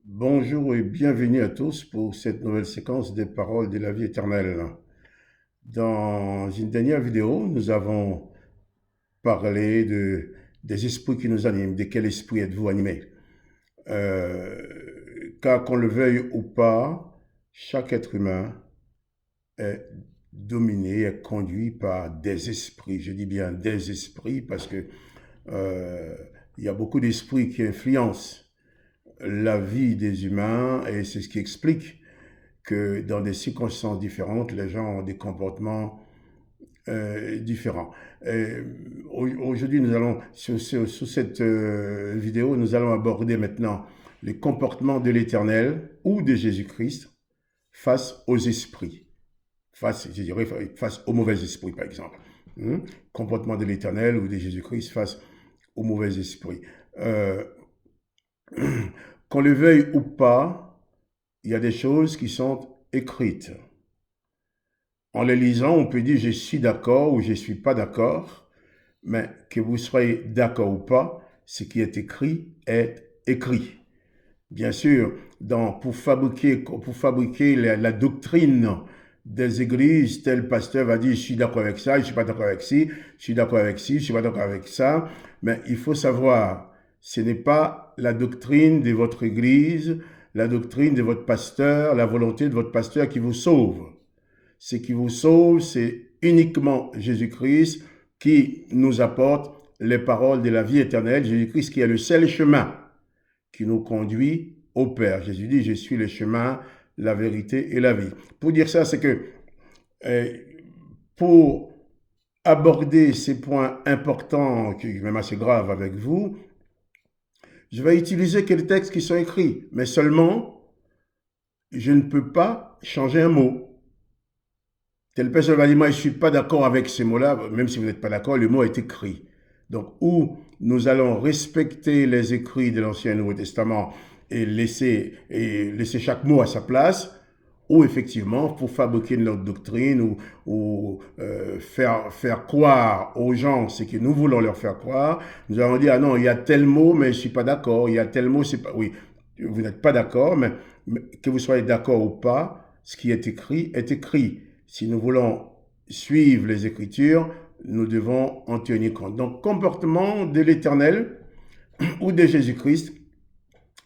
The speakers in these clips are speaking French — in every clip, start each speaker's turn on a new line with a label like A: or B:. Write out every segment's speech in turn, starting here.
A: Bonjour et bienvenue à tous pour cette nouvelle séquence des paroles de la vie éternelle. Dans une dernière vidéo, nous avons parlé des esprits qui nous animent. De quel esprit êtes-vous animé? Car qu'on le veuille ou pas, chaque être humain est dominé, est conduit par des esprits. Je dis bien des esprits parce que euh, il y a beaucoup d'esprits qui influencent la vie des humains et c'est ce qui explique que dans des circonstances différentes, les gens ont des comportements différents. Aujourd'hui, nous allons, sur cette vidéo, nous allons aborder maintenant les comportements de l'Éternel ou de Jésus-Christ face aux esprits, je dirais, face aux mauvais esprits, par exemple. Comportement de l'Éternel ou de Jésus-Christ face aux mauvais esprits. Euh, qu'on le veuille ou pas, il y a des choses qui sont écrites. En les lisant, on peut dire je suis d'accord ou je ne suis pas d'accord, mais que vous soyez d'accord ou pas, ce qui est écrit. Bien sûr, pour fabriquer la doctrine des églises, tel pasteur va dire je suis d'accord avec ça, je ne suis pas d'accord avec ci, je suis d'accord avec ci, je ne suis pas d'accord avec ça, mais il faut savoir, ce n'est pas la doctrine de votre église, la doctrine de votre pasteur, la volonté de votre pasteur qui vous sauve. Ce qui vous sauve, c'est uniquement Jésus-Christ qui nous apporte les paroles de la vie éternelle. Jésus-Christ qui est le seul chemin qui nous conduit au Père. Jésus dit, je suis le chemin, la vérité et la vie. Pour dire ça, c'est que pour aborder ces points importants, qui même assez graves avec vous, je vais utiliser quelques textes qui sont écrits, mais seulement, je ne peux pas changer un mot. Telle personne va dire, moi je ne suis pas d'accord avec ces mots-là, même si vous n'êtes pas d'accord, le mot est écrit. Donc, où nous allons respecter les écrits de l'Ancien et Nouveau Testament et laisser chaque mot à sa place, ou effectivement, pour fabriquer notre doctrine ou faire croire aux gens ce que nous voulons leur faire croire, nous allons dire, ah non, il y a tel mot, mais je ne suis pas d'accord, il y a tel mot, c'est pas... Oui, vous n'êtes pas d'accord, mais que vous soyez d'accord ou pas, ce qui est écrit est écrit. Si nous voulons suivre les Écritures, nous devons en tenir compte. Donc, comportement de l'Éternel ou de Jésus-Christ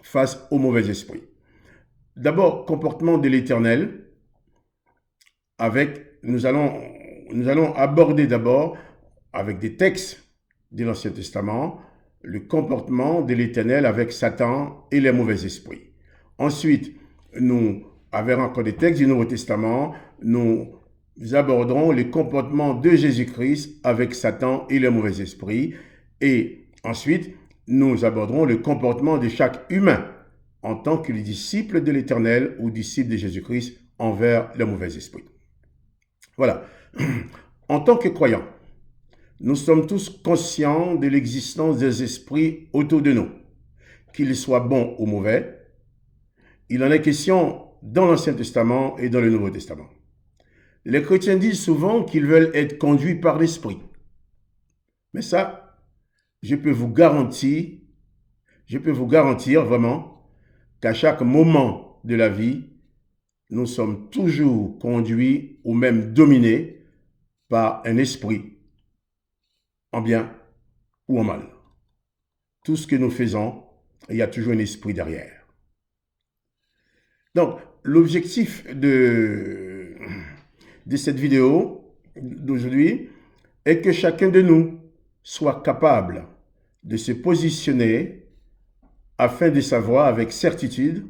A: face au mauvais esprit. D'abord, comportement de l'Éternel, nous allons aborder d'abord, avec des textes de l'Ancien Testament, le comportement de l'Éternel avec Satan et les mauvais esprits. Ensuite, nous, avec encore des textes du Nouveau Testament, nous aborderons le comportement de Jésus-Christ avec Satan et les mauvais esprits. Et ensuite, nous aborderons le comportement de chaque humain en tant que disciple de l'Éternel ou disciple de Jésus-Christ envers les mauvais esprits. Voilà. En tant que croyants, nous sommes tous conscients de l'existence des esprits autour de nous, qu'ils soient bons ou mauvais. Il en est question dans l'Ancien Testament et dans le Nouveau Testament. Les chrétiens disent souvent qu'ils veulent être conduits par l'Esprit. Mais ça, je peux vous garantir vraiment qu'à chaque moment de la vie, nous sommes toujours conduits ou même dominés par un esprit, en bien ou en mal. Tout ce que nous faisons, il y a toujours un esprit derrière. Donc, l'objectif de cette vidéo d'aujourd'hui est que chacun de nous soit capable de se positionner afin de savoir avec certitude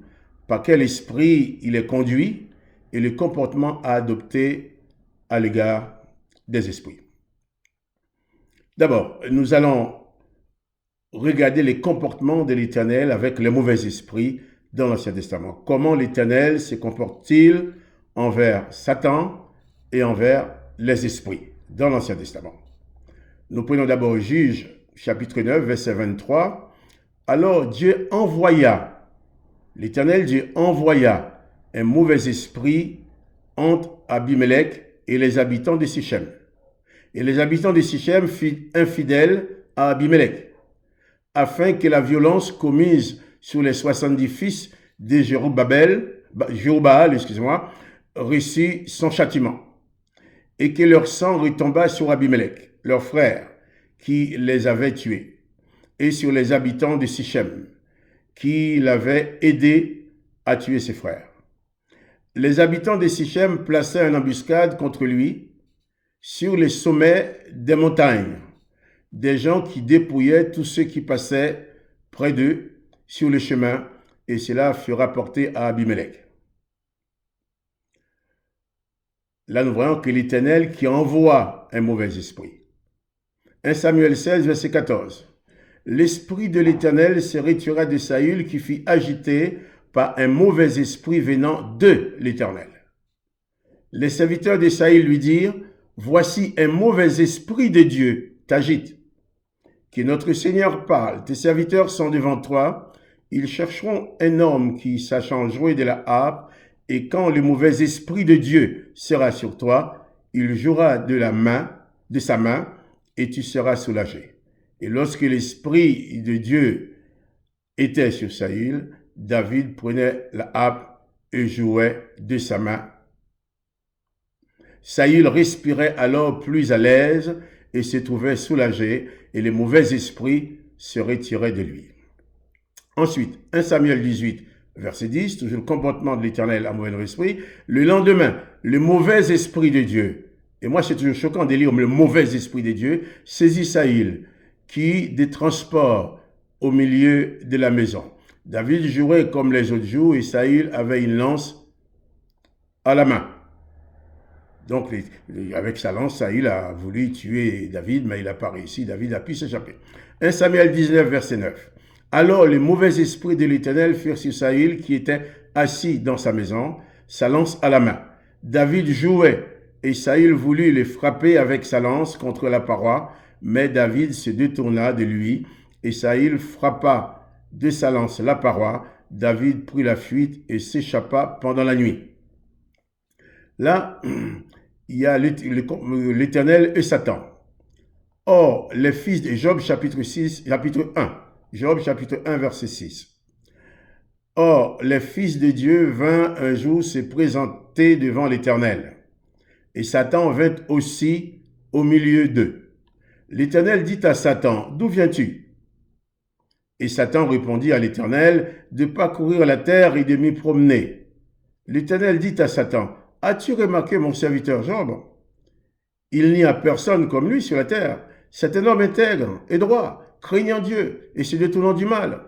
A: par quel esprit il est conduit et le comportement à adopter à l'égard des esprits. D'abord, nous allons regarder les comportements de l'Éternel avec les mauvais esprits dans l'Ancien Testament. Comment l'Éternel se comporte-t-il envers Satan et envers les esprits dans l'Ancien Testament? Nous prenons d'abord Juge, chapitre 9, verset 23. Alors Dieu envoya, l'Éternel Dieu envoya un mauvais esprit entre Abimelech et les habitants de Sichem. Et les habitants de Sichem furent infidèles à Abimelech, afin que la violence commise sur les 70 fils de Jérobaal, excusez-moi, reçut son châtiment, et que leur sang retomba sur Abimelech, leur frère, qui les avait tués, et sur les habitants de Sichem, qui l'avaient aidé à tuer ses frères. Les habitants de Sichem plaçaient une embuscade contre lui sur les sommets des montagnes, des gens qui dépouillaient tous ceux qui passaient près d'eux sur le chemin, et cela fut rapporté à Abimelech. Là, nous voyons que l'Éternel qui envoie un mauvais esprit. 1 Samuel 16, verset 14. L'esprit de l'Éternel se retira de Saül qui fut agité par un mauvais esprit venant de l'Éternel. Les serviteurs de Saül lui dirent, voici un mauvais esprit de Dieu t'agite. Que notre Seigneur parle, tes serviteurs sont devant toi, ils chercheront un homme qui sachant jouer de la harpe, et quand le mauvais esprit de Dieu sera sur toi, il jouera de sa main, et tu seras soulagé. Et lorsque l'esprit de Dieu était sur Saül, David prenait la harpe et jouait de sa main. Saül respirait alors plus à l'aise et se trouvait soulagé, et les mauvais esprits se retiraient de lui. Ensuite, 1 Samuel 18, verset 10, toujours le comportement de l'Éternel à mauvais esprit. Le lendemain, le mauvais esprit de Dieu, et moi c'est toujours choquant de lire le mauvais esprit de Dieu, saisit Saül, qui des transports au milieu de la maison. David jouait comme les autres jours, et Saül avait une lance à la main. Donc, avec sa lance, Saül a voulu tuer David, mais il n'a pas réussi. David a pu s'échapper. 1 Samuel 19, verset 9. Alors les mauvais esprits de l'Éternel furent sur Saül, qui était assis dans sa maison, sa lance à la main. David jouait, et Saül voulut le frapper avec sa lance contre la paroi, mais David se détourna de lui, et Saül frappa de sa lance la paroi. David prit la fuite et s'échappa pendant la nuit. Là, il y a l'Éternel et Satan. Or, les fils de Job, chapitre 1, Job, chapitre 1, verset 6. Or, les fils de Dieu vinrent un jour se présenter devant l'Éternel, et Satan vint aussi au milieu d'eux. L'Éternel dit à Satan, « D'où viens-tu » Et Satan répondit à l'Éternel, « De parcourir la terre et de m'y promener. » L'Éternel dit à Satan, « As-tu remarqué mon serviteur Job? Il n'y a personne comme lui sur la terre. C'est un homme intègre et droit, craignant Dieu et se détournant du mal. »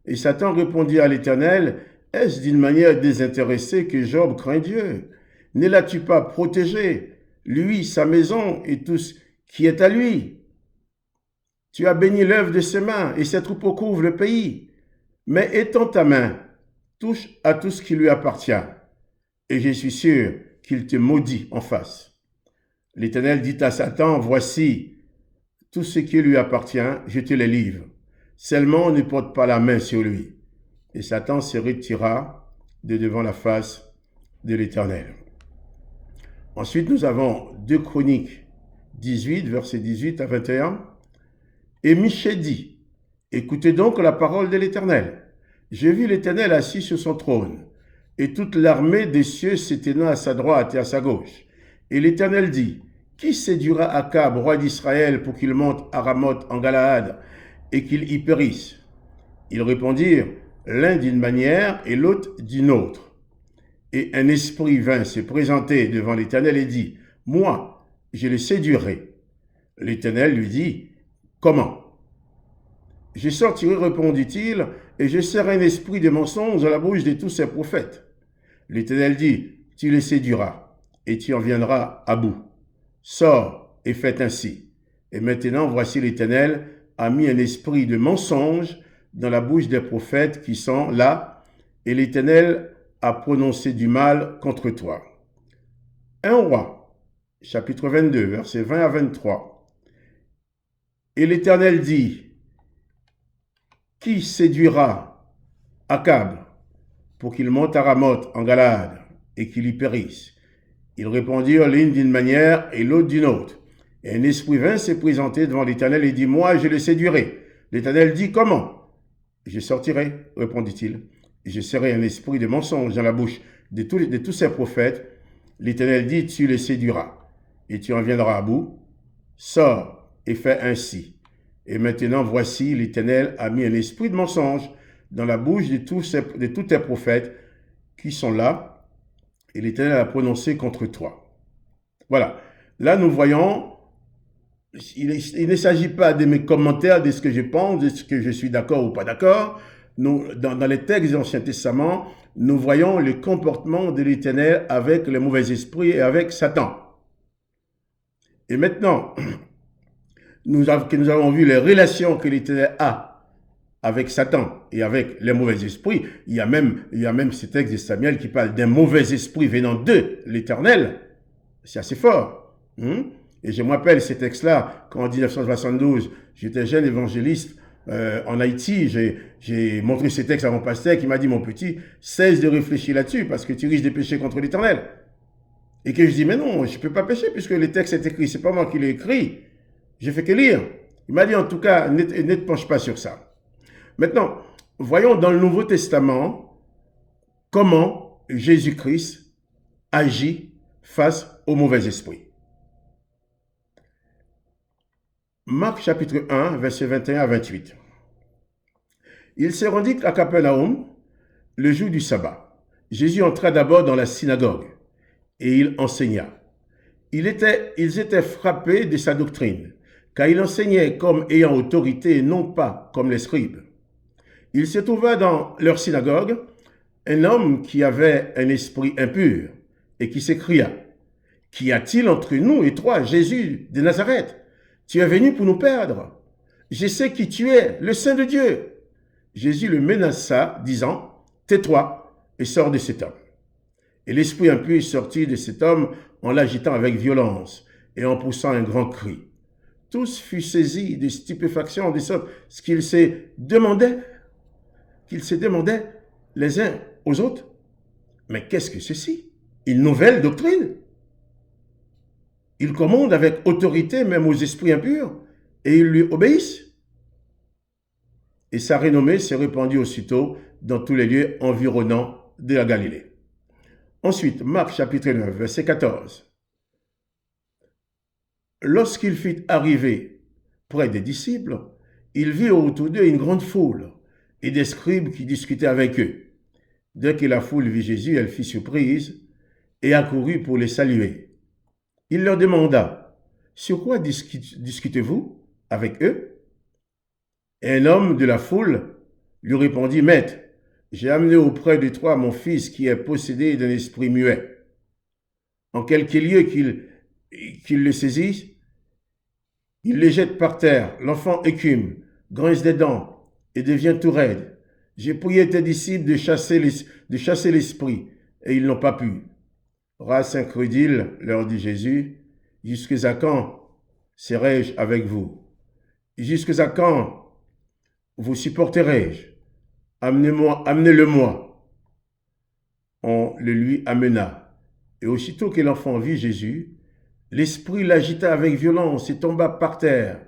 A: Et Satan répondit à l'Éternel, « Est-ce d'une manière désintéressée que Job craint Dieu? Ne l'as-tu pas protégé, lui, sa maison et tout ce qui est à lui? Tu as béni l'œuvre de ses mains et ses troupeaux couvrent le pays. Mais étends ta main, touche à tout ce qui lui appartient, et je suis sûr qu'il te maudit en face. » L'Éternel dit à Satan, « Voici, tout ce qui lui appartient, je te le livre. Seulement ne porte pas la main sur lui. » Et Satan se retira de devant la face de l'Éternel. Ensuite, nous avons 2 Chroniques 18, versets 18 à 21. Et Michée dit, « Écoutez donc la parole de l'Éternel. J'ai vu l'Éternel assis sur son trône, et toute l'armée des cieux s'éteignant à sa droite et à sa gauche. Et l'Éternel dit, « Qui séduira Akab, roi d'Israël, pour qu'il monte à Ramoth en Galaad, et qu'il y périsse ?» Ils répondirent, l'un d'une manière et l'autre d'une autre. Et un esprit vint se présenter devant l'Éternel et dit, « Moi, je le séduirai. » L'Éternel lui dit, « Comment? » « Je sortirai, répondit-il, et je serai un esprit de mensonge à la bouche de tous ces prophètes. » L'Éternel dit, « Tu les séduiras, et tu en viendras à bout. Sors et fais ainsi. Et maintenant, voici l'Éternel a mis un esprit de mensonge dans la bouche des prophètes qui sont là, et l'Éternel a prononcé du mal contre toi. » 1 Roi, chapitre 22, versets 20 à 23. Et l'Éternel dit, « Qui séduira Akab pour qu'il monte à Ramoth en Galaad et qu'il y périsse? » Ils répondirent l'une d'une manière et l'autre d'une autre. Et un esprit vint se présenter devant l'Éternel et dit, « Moi, je le séduirai. » L'Éternel dit, « Comment? » « Je sortirai, répondit-il, Je serai un esprit de mensonge dans la bouche de tous ces prophètes. L'Éternel dit, tu les séduiras et tu en viendras à bout. Sors et fais ainsi. Et maintenant, voici, l'Éternel a mis un esprit de mensonge dans la bouche de tous tes prophètes qui sont là, et l'Éternel a prononcé contre toi. Voilà. Là, nous voyons, il ne s'agit pas de mes commentaires, de ce que je pense, de ce que je suis d'accord ou pas d'accord. Dans les textes de l'Ancien Testament, nous voyons le comportement de l'Éternel avec les mauvais esprits et avec Satan. Et maintenant, nous avons vu les relations que l'Éternel a avec Satan et avec les mauvais esprits. Il y a même ce texte de Samuel qui parle d'un mauvais esprit venant de l'Éternel. C'est assez fort. Et je me rappelle ces textes-là, quand en 1972, j'étais jeune évangéliste en Haïti, j'ai montré ces textes à mon pasteur qui m'a dit, mon petit, cesse de réfléchir là-dessus parce que tu risques de pécher contre l'Éternel. Et que je dis, mais non, je ne peux pas pécher puisque le texte est écrit. Ce n'est pas moi qui l'ai écrit. Je fais que lire. Il m'a dit, en tout cas, ne te penche pas sur ça. Maintenant, voyons dans le Nouveau Testament comment Jésus-Christ agit face aux mauvais esprits. Marc chapitre 1, versets 21 à 28. Il se rendit à Capernaum le jour du sabbat. Jésus entra d'abord dans la synagogue et il enseigna. Ils étaient frappés de sa doctrine, car il enseignait comme ayant autorité et non pas comme les scribes. Il se trouva dans leur synagogue un homme qui avait un esprit impur et qui s'écria, « Qu'y a-t-il entre nous et toi, Jésus de Nazareth? Tu es venu pour nous perdre. Je sais qui tu es, le Saint de Dieu. » Jésus le menaça, disant, « Tais-toi et sors de cet homme. » Et l'esprit impur sortit de cet homme en l'agitant avec violence et en poussant un grand cri. Tous furent saisis de stupéfaction, de sorte qu'ils se demandaient les uns aux autres, mais qu'est-ce que ceci? Une nouvelle doctrine? Il commande avec autorité même aux esprits impurs et ils lui obéissent. Et sa renommée s'est répandue aussitôt dans tous les lieux environnants de la Galilée. Ensuite, Marc chapitre 9, verset 14. Lorsqu'il fut arrivé près des disciples, il vit autour d'eux une grande foule et des scribes qui discutaient avec eux. Dès que la foule vit Jésus, elle fut surprise et accourut pour les saluer. Il leur demanda, « Sur quoi discutez-vous avec eux ?» Et un homme de la foule lui répondit, « Maître, j'ai amené auprès de toi mon fils qui est possédé d'un esprit muet. En quelque lieu qu'il le saisisse, il le jette par terre, l'enfant écume, grince des dents et devient tout raide. J'ai prié tes disciples de chasser l'esprit, et ils n'ont pas pu. » Race incrédule, leur dit Jésus, « Jusqu'à quand serai-je avec vous? Jusqu'à quand vous supporterai-je? Amenez-le-moi. » On le lui amena. Et aussitôt que l'enfant vit Jésus, l'esprit l'agita avec violence et tomba par terre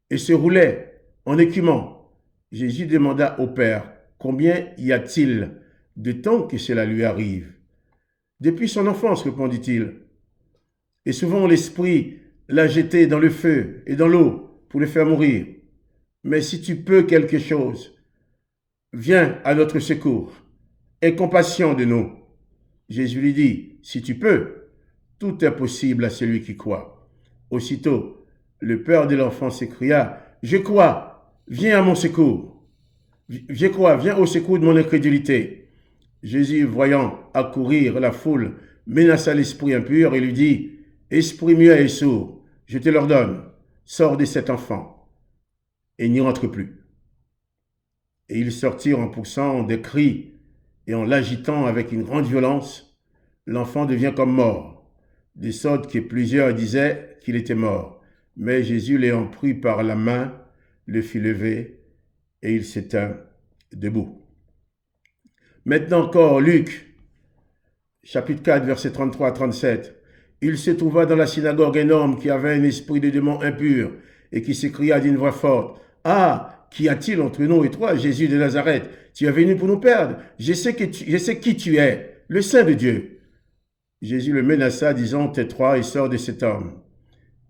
A: et se roulait en écumant. Jésus demanda au Père, « Combien y a-t-il de temps que cela lui arrive? » « Depuis son enfance, répondit-il. Et souvent l'esprit l'a jeté dans le feu et dans l'eau pour le faire mourir. Mais si tu peux quelque chose, viens à notre secours. Aie compassion de nous. » Jésus lui dit, « Si tu peux, tout est possible à celui qui croit. » Aussitôt, le père de l'enfant s'écria, « Je crois, viens à mon secours. Je crois, viens au secours de mon incrédulité. » Jésus, voyant accourir la foule, menaça l'esprit impur et lui dit, « Esprit muet et sourd, je te l'ordonne, sors de cet enfant et n'y rentre plus. » Et ils sortirent en poussant des cris et en l'agitant avec une grande violence. L'enfant devient comme mort, de sorte que plusieurs disaient qu'il était mort. Mais Jésus, l'ayant pris par la main, le fit lever et il s'étint debout. Maintenant encore, Luc, chapitre 4, versets 33 à 37. Il se trouva dans la synagogue un homme qui avait un esprit de démon impur et qui s'écria d'une voix forte, « Ah, qu'y a-t-il entre nous et toi, Jésus de Nazareth? Tu es venu pour nous perdre. Je sais qui tu es, le Saint de Dieu. Jésus le menaça, disant, tais-toi et sors de cet homme.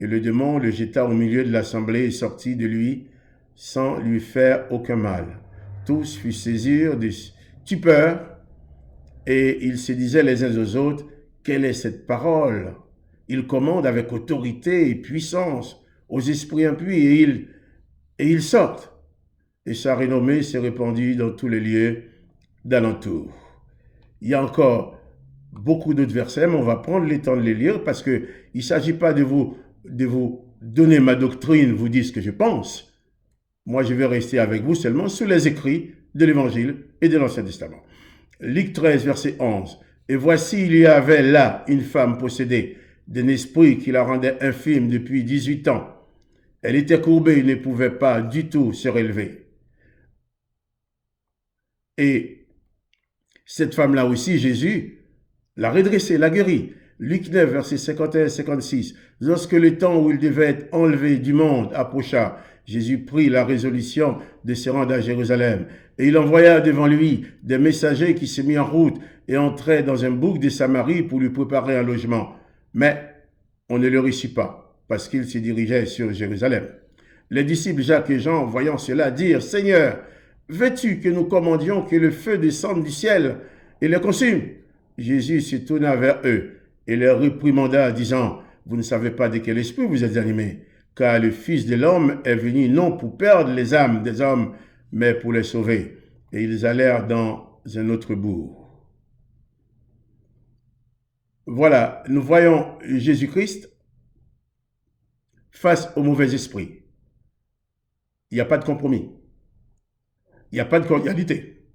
A: Et le démon le jeta au milieu de l'assemblée et sortit de lui sans lui faire aucun mal. Tous furent saisis de stupeur et ils se disaient les uns aux autres, quelle est cette parole? Il commande avec autorité et puissance aux esprits impurs et ils sortent. Et sa renommée s'est répandue dans tous les lieux d'alentour. Il y a encore beaucoup d'autres versets, mais on va prendre le temps de les lire parce qu'il ne s'agit pas de vous donner ma doctrine, vous dire ce que je pense. Moi, je vais rester avec vous seulement sous les écrits de l'Évangile et de l'Ancien Testament. Luc 13, verset 11. Et voici, il y avait là une femme possédée d'un esprit qui la rendait infime depuis 18 ans. Elle était courbée et ne pouvait pas du tout se relever. Et cette femme-là aussi, Jésus l'a redressée, l'a guérie. Luc 9, verset 51-56. Lorsque le temps où il devait être enlevé du monde approcha, Jésus prit la résolution de se rendre à Jérusalem. Et il envoya devant lui des messagers qui se mirent en route et entraient dans un bouc de Samarie pour lui préparer un logement. Mais on ne le reçut pas, parce qu'il se dirigeait sur Jérusalem. Les disciples Jacques et Jean, voyant cela, dirent, « Seigneur, veux-tu que nous commandions que le feu descende du ciel et les consume ?» Jésus se tourna vers eux et les réprimanda, disant, « Vous ne savez pas de quel esprit vous êtes animés, car le Fils de l'homme est venu non pour perdre les âmes des hommes, mais pour les sauver. » Et ils allèrent dans un autre bourg. Voilà, nous voyons Jésus-Christ face au mauvais esprit. Il n'y a pas de compromis. Il n'y a pas de cordialité.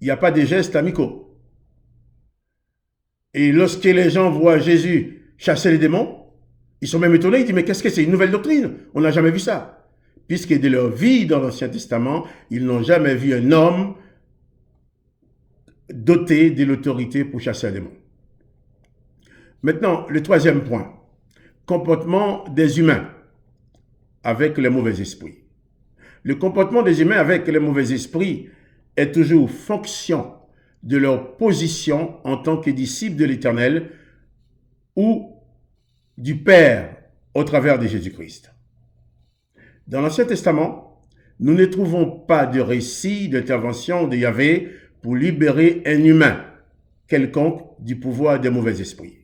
A: Il n'y a pas de gestes amicaux. Et lorsque les gens voient Jésus chasser les démons, ils sont même étonnés, ils disent, mais qu'est-ce que c'est une nouvelle doctrine? On n'a jamais vu ça. Puisque de leur vie dans l'Ancien Testament, ils n'ont jamais vu un homme doté de l'autorité pour chasser un démon. Maintenant, le troisième point, comportement des humains avec les mauvais esprits. Le comportement des humains avec les mauvais esprits est toujours fonction de leur position en tant que disciples de l'Éternel ou du Père au travers de Jésus-Christ. Dans l'Ancien Testament, nous ne trouvons pas de récit d'intervention de Yahvé pour libérer un humain quelconque du pouvoir des mauvais esprits.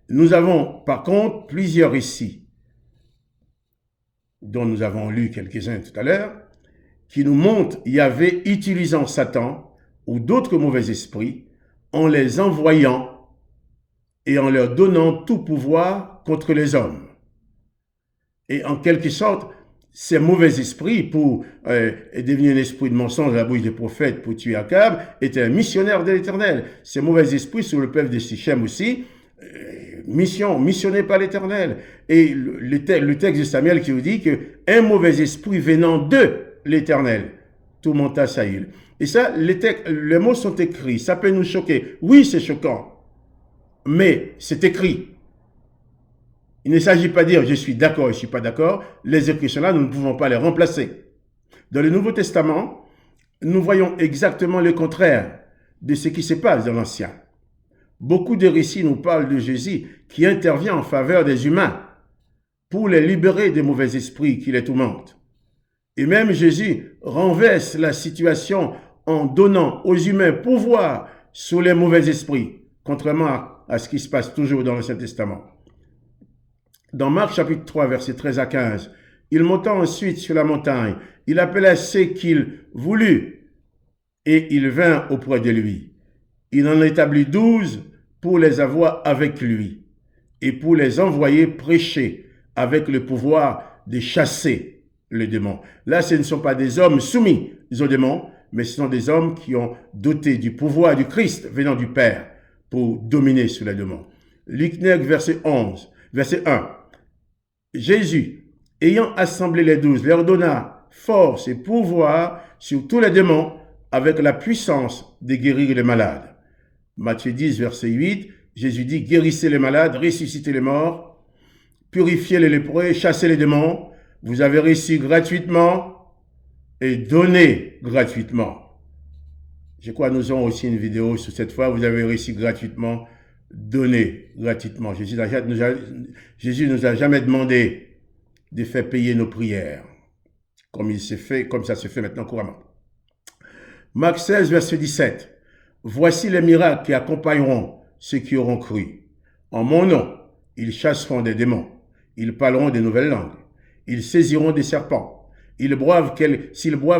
A: Nous avons par contre plusieurs récits, dont nous avons lu quelques-uns tout à l'heure, qui nous montrent Yahvé utilisant Satan ou d'autres mauvais esprits en les envoyant et en leur donnant tout pouvoir contre les hommes. Et en quelque sorte, ces mauvais esprits, pour devenir un esprit de mensonge à la bouche des prophètes pour tuer Akab, étaient un missionnaire de l'Éternel. Ces mauvais esprits, sur le peuple de Sichem aussi, missionné par l'Éternel. Et le texte de Samuel qui nous dit qu'un mauvais esprit venant de l'Éternel tourmenta Saül. Et ça, les mots sont écrits. Ça peut nous choquer. Oui, c'est choquant. Mais c'est écrit. Il ne s'agit pas de dire je suis d'accord et je ne suis pas d'accord. Les écritures-là, nous ne pouvons pas les remplacer. Dans le Nouveau Testament, nous voyons exactement le contraire de ce qui se passe dans l'Ancien. Beaucoup de récits nous parlent de Jésus qui intervient en faveur des humains pour les libérer des mauvais esprits qui les tourmentent. Et même Jésus renverse la situation en donnant aux humains pouvoir sur les mauvais esprits, contrairement à ce qui se passe toujours dans l'Ancien Testament. Dans Marc chapitre 3, versets 13 à 15, il monta ensuite sur la montagne, il appela ceux qu'il voulut, et ils vinrent auprès de lui. Il en établit 12 pour les avoir avec lui, et pour les envoyer prêcher avec le pouvoir de chasser les démons. Là, ce ne sont pas des hommes soumis aux démons, mais ce sont des hommes qui ont doté du pouvoir du Christ venant du Père pour dominer sur les démons. Luc 9, verset 1. Jésus, ayant assemblé les 12, leur donna force et pouvoir sur tous les démons avec la puissance de guérir les malades. Matthieu 10, verset 8, Jésus dit, guérissez les malades, ressuscitez les morts, purifiez les lépreux, chassez les démons. Vous avez reçu gratuitement et donné gratuitement. Je crois que nous aurons aussi une vidéo sur cette fois. Vous avez reçu gratuitement, donné gratuitement. Jésus nous a jamais demandé de faire payer nos prières, comme ça se fait maintenant couramment. Marc 16, verset 17. Voici les miracles qui accompagneront ceux qui auront cru. En mon nom, ils chasseront des démons. Ils parleront de nouvelles langues. Ils saisiront des serpents. S'ils boivent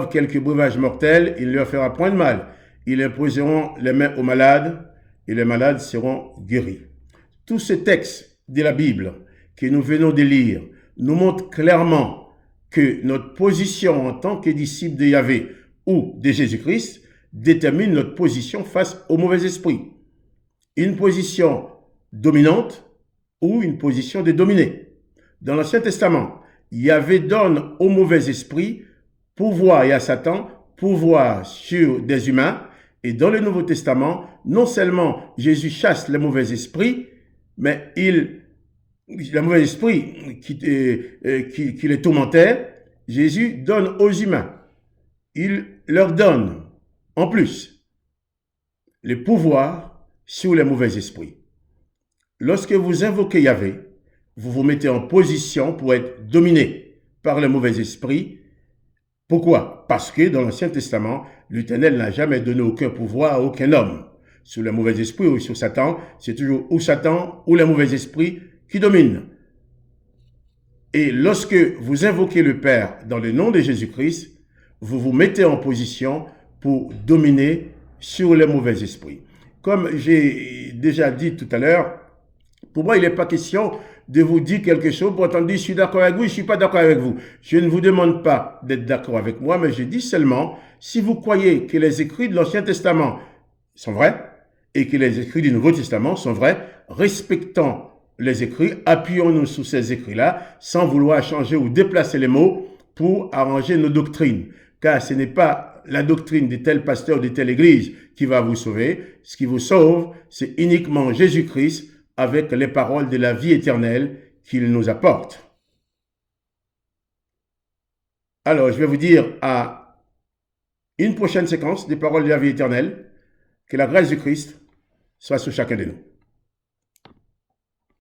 A: quelques breuvages mortels, il ne leur fera point de mal. Ils imposeront les mains aux malades et les malades seront guéris. Tous ces textes de la Bible que nous venons de lire nous montrent clairement que notre position en tant que disciples de Yahvé ou de Jésus-Christ détermine notre position face au mauvais esprit. Une position dominante ou une position de dominé. Dans l'Ancien Testament, Yahvé donne au mauvais esprit pouvoir et à Satan pouvoir sur des humains. Et dans le Nouveau Testament, non seulement Jésus chasse les mauvais esprits, mais les mauvais esprits qui les tourmentaient, Jésus donne aux humains. Il leur donne, en plus, le pouvoir sur les mauvais esprits. Lorsque vous invoquez Yahvé, vous vous mettez en position pour être dominé par les mauvais esprits. Pourquoi? Parce que dans l'Ancien Testament, l'Éternel n'a jamais donné aucun pouvoir à aucun homme. Sur les mauvais esprits ou sur Satan, c'est toujours ou Satan ou les mauvais esprits qui dominent. Et lorsque vous invoquez le Père dans le nom de Jésus-Christ, vous vous mettez en position pour dominer sur les mauvais esprits. Comme j'ai déjà dit tout à l'heure, pour moi, il n'est pas question de vous dire quelque chose pour entendre dire je suis d'accord avec vous, je ne suis pas d'accord avec vous. Je ne vous demande pas d'être d'accord avec moi, mais je dis seulement, si vous croyez que les écrits de l'Ancien Testament sont vrais et que les écrits du Nouveau Testament sont vrais, respectons les écrits, appuyons-nous sur ces écrits-là sans vouloir changer ou déplacer les mots pour arranger nos doctrines. Car ce n'est pas la doctrine de tel pasteur, de telle église qui va vous sauver. Ce qui vous sauve, c'est uniquement Jésus-Christ avec les paroles de la vie éternelle qu'il nous apporte. Alors, je vais vous dire à une prochaine séquence des paroles de la vie éternelle. Que la grâce du Christ soit sur chacun de nous.